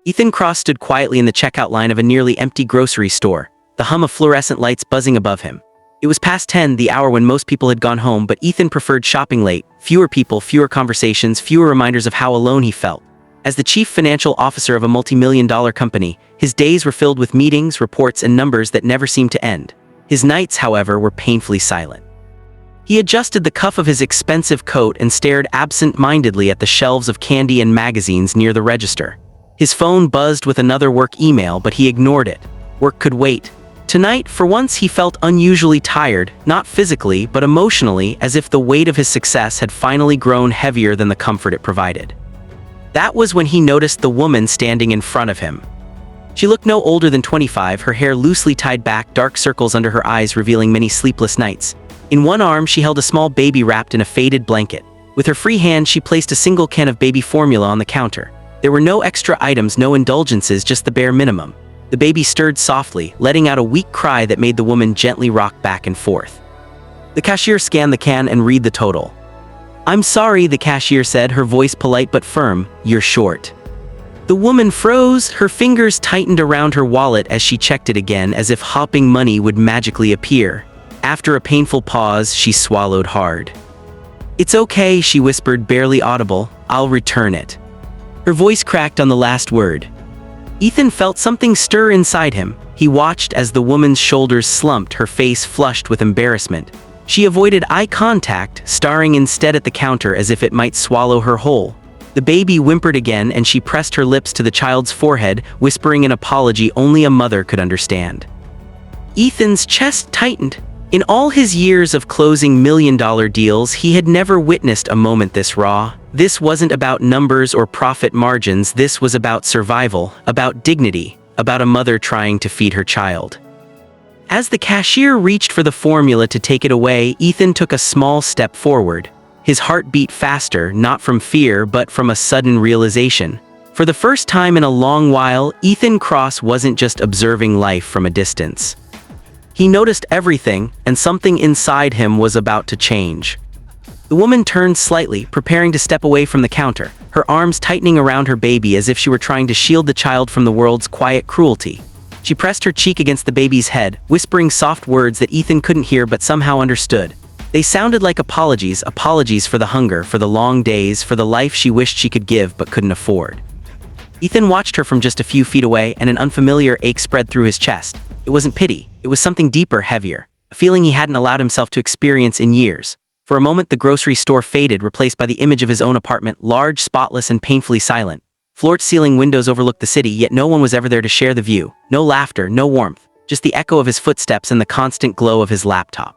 Ethan Cross stood quietly in the checkout line of a nearly empty grocery store, the hum of fluorescent lights buzzing above him. It was past 10, the hour when most people had gone home, but Ethan preferred shopping late. Fewer people, fewer conversations, fewer reminders of how alone he felt. As the chief financial officer of a multi-million-dollar company, his days were filled with meetings, reports, and numbers that never seemed to end. His nights, however, were painfully silent. He adjusted the cuff of his expensive coat and stared absent-mindedly at the shelves of candy and magazines near the register. His phone buzzed with another work email, but he ignored it. Work could wait. Tonight, for once, he felt unusually tired, not physically, but emotionally, as if the weight of his success had finally grown heavier than the comfort it provided. That was when he noticed the woman standing in front of him. She looked no older than 25, her hair loosely tied back, dark circles under her eyes revealing many sleepless nights. In one arm, she held a small baby wrapped in a faded blanket. With her free hand, she placed a single can of baby formula on the counter. There were no extra items, no indulgences, just the bare minimum. The baby stirred softly, letting out a weak cry that made the woman gently rock back and forth. The cashier scanned the can and read the total. "I'm sorry," the cashier said, her voice polite but firm, "you're short." The woman froze, her fingers tightened around her wallet as she checked it again, as if hopping money would magically appear. After a painful pause, she swallowed hard. "It's okay," she whispered, barely audible, "I'll return it." Her voice cracked on the last word. Ethan felt something stir inside him. He watched as the woman's shoulders slumped, her face flushed with embarrassment. She avoided eye contact, staring instead at the counter as if it might swallow her whole. The baby whimpered again, and she pressed her lips to the child's forehead, whispering an apology only a mother could understand. Ethan's chest tightened. In all his years of closing million-dollar deals, he had never witnessed a moment this raw. This wasn't about numbers or profit margins, this was about survival, about dignity, about a mother trying to feed her child. As the cashier reached for the formula to take it away, Ethan took a small step forward. His heart beat faster, not from fear, but from a sudden realization. For the first time in a long while, Ethan Cross wasn't just observing life from a distance. He noticed everything, and something inside him was about to change. The woman turned slightly, preparing to step away from the counter, her arms tightening around her baby as if she were trying to shield the child from the world's quiet cruelty. She pressed her cheek against the baby's head, whispering soft words that Ethan couldn't hear but somehow understood. They sounded like apologies, apologies for the hunger, for the long days, for the life she wished she could give but couldn't afford. Ethan watched her from just a few feet away, and an unfamiliar ache spread through his chest. It wasn't pity, it was something deeper, heavier, a feeling he hadn't allowed himself to experience in years. For a moment, the grocery store faded, replaced by the image of his own apartment, large, spotless, and painfully silent. Floor-to-ceiling windows overlooked the city, yet no one was ever there to share the view. No laughter, no warmth, just the echo of his footsteps and the constant glow of his laptop.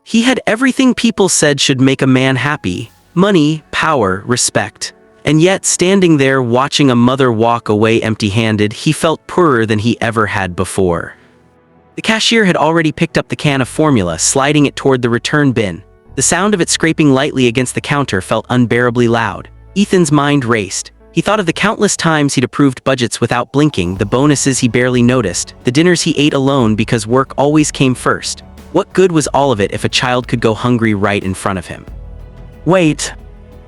He had everything people said should make a man happy: money, power, respect. And yet, standing there watching a mother walk away empty-handed, he felt poorer than he ever had before. The cashier had already picked up the can of formula, sliding it toward the return bin. The sound of it scraping lightly against the counter felt unbearably loud. Ethan's mind raced. He thought of the countless times he'd approved budgets without blinking, the bonuses he barely noticed, the dinners he ate alone because work always came first. What good was all of it if a child could go hungry right in front of him? Wait.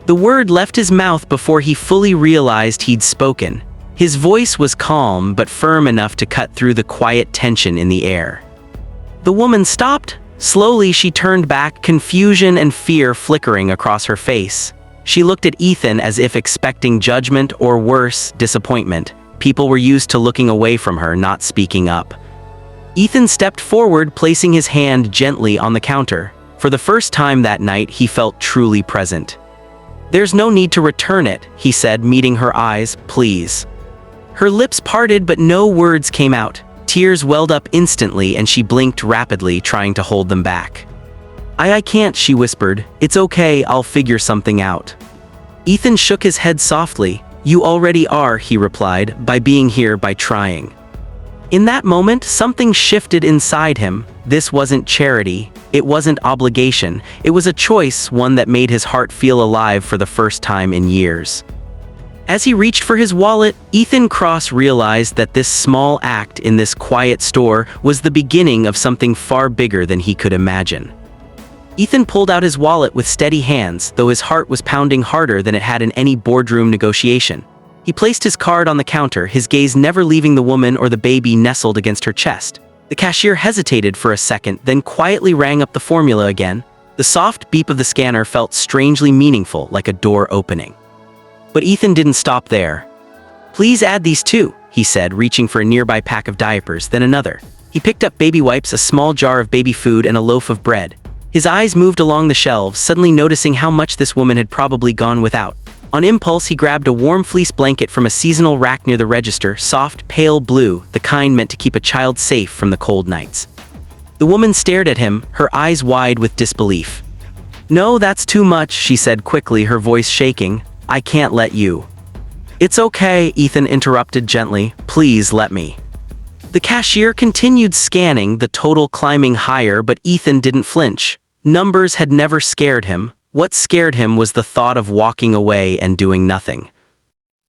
The word left his mouth before he fully realized he'd spoken. His voice was calm but firm enough to cut through the quiet tension in the air. The woman stopped. Slowly, she turned back, confusion and fear flickering across her face. She looked at Ethan as if expecting judgment or worse, disappointment. People were used to looking away from her, not speaking up. Ethan stepped forward, placing his hand gently on the counter. For the first time that night, he felt truly present. "There's no need to return it," he said, meeting her eyes, "please." Her lips parted, but no words came out. Tears welled up instantly, and she blinked rapidly, trying to hold them back. I can't," she whispered. "It's okay, I'll figure something out." Ethan shook his head softly. "You already are," he replied, "by being here, by trying." In that moment, something shifted inside him. This wasn't charity. It wasn't obligation. It was a choice, one that made his heart feel alive for the first time in years. As he reached for his wallet, Ethan Cross realized that this small act in this quiet store was the beginning of something far bigger than he could imagine. Ethan pulled out his wallet with steady hands, though his heart was pounding harder than it had in any boardroom negotiation. He placed his card on the counter, his gaze never leaving the woman or the baby nestled against her chest. The cashier hesitated for a second, then quietly rang up the formula again. The soft beep of the scanner felt strangely meaningful, like a door opening. But Ethan didn't stop there. "Please add these too," he said, reaching for a nearby pack of diapers, then another. He picked up baby wipes, a small jar of baby food, and a loaf of bread. His eyes moved along the shelves, suddenly noticing how much this woman had probably gone without. On impulse, he grabbed a warm fleece blanket from a seasonal rack near the register, soft, pale blue, the kind meant to keep a child safe from the cold nights. The woman stared at him, her eyes wide with disbelief. "No, that's too much," she said quickly, her voice shaking. "I can't let you." "It's okay," Ethan interrupted gently. "Please let me." The cashier continued scanning, the total climbing higher, but Ethan didn't flinch. Numbers had never scared him. What scared him was the thought of walking away and doing nothing.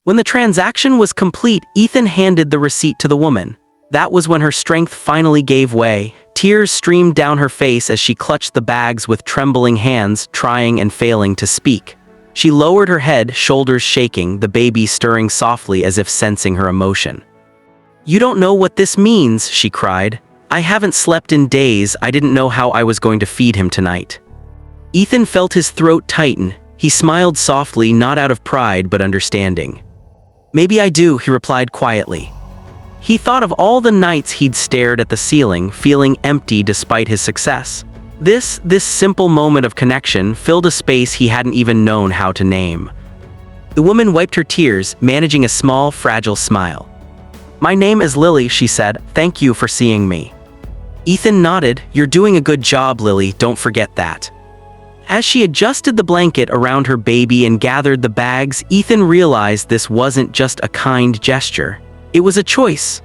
When the transaction was complete, Ethan handed the receipt to the woman. That was when her strength finally gave way. Tears streamed down her face as she clutched the bags with trembling hands, trying and failing to speak. She lowered her head, shoulders shaking, the baby stirring softly as if sensing her emotion. "You don't know what this means," she cried. "I haven't slept in days. I didn't know how I was going to feed him tonight." Ethan felt his throat tighten. He smiled softly, not out of pride but understanding. "Maybe I do," he replied quietly. He thought of all the nights he'd stared at the ceiling, feeling empty despite his success. This simple moment of connection filled a space he hadn't even known how to name. The woman wiped her tears, managing a small, fragile smile. "My name is Lily," she said. "Thank you for seeing me." Ethan nodded. "You're doing a good job, Lily, don't forget that." As she adjusted the blanket around her baby and gathered the bags, Ethan realized this wasn't just a kind gesture. It was a choice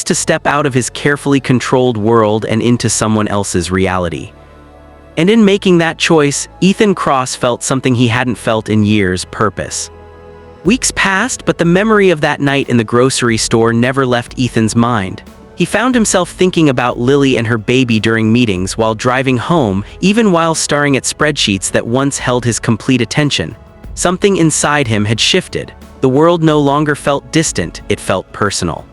to step out of his carefully controlled world and into someone else's reality. And in making that choice, Ethan Cross felt something he hadn't felt in years: purpose. Weeks passed, but the memory of that night in the grocery store never left Ethan's mind. He found himself thinking about Lily and her baby during meetings, while driving home, even while staring at spreadsheets that once held his complete attention. Something inside him had shifted. The world no longer felt distant, it felt personal.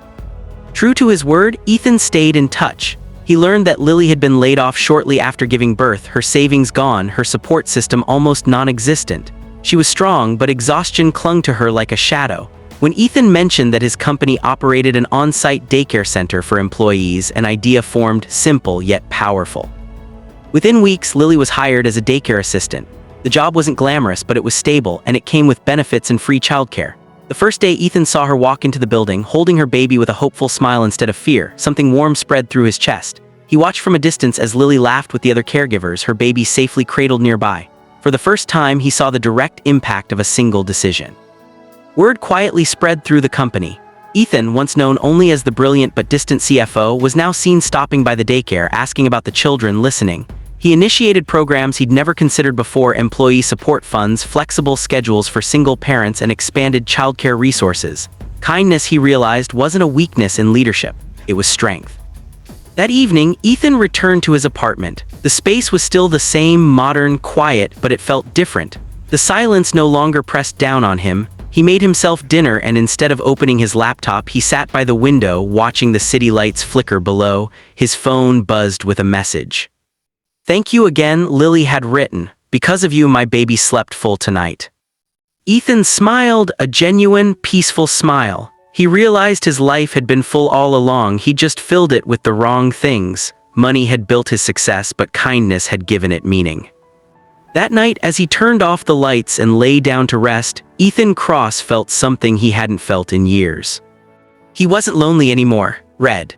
True to his word, Ethan stayed in touch. He learned that Lily had been laid off shortly after giving birth, her savings gone, her support system almost non-existent. She was strong, but exhaustion clung to her like a shadow. When Ethan mentioned that his company operated an on-site daycare center for employees, an idea formed, simple yet powerful. Within weeks, Lily was hired as a daycare assistant. The job wasn't glamorous, but it was stable, and it came with benefits and free childcare. The first day Ethan saw her walk into the building, holding her baby with a hopeful smile instead of fear, something warm spread through his chest. He watched from a distance as Lily laughed with the other caregivers, her baby safely cradled nearby. For the first time, he saw the direct impact of a single decision. Word quietly spread through the company. Ethan, once known only as the brilliant but distant CFO, was now seen stopping by the daycare, asking about the children, listening. He initiated programs he'd never considered before: employee support funds, flexible schedules for single parents, and expanded childcare resources. Kindness, he realized, wasn't a weakness in leadership. It was strength. That evening, Ethan returned to his apartment. The space was still the same, modern, quiet, but it felt different. The silence no longer pressed down on him. He made himself dinner, and instead of opening his laptop, he sat by the window, watching the city lights flicker below. His phone buzzed with a message. "Thank you again," Lily had written. "Because of you, my baby slept full tonight." Ethan smiled, a genuine, peaceful smile. He realized his life had been full all along, he just filled it with the wrong things. Money had built his success, but kindness had given it meaning. That night, as he turned off the lights and lay down to rest, Ethan Cross felt something he hadn't felt in years. He wasn't lonely anymore. Read.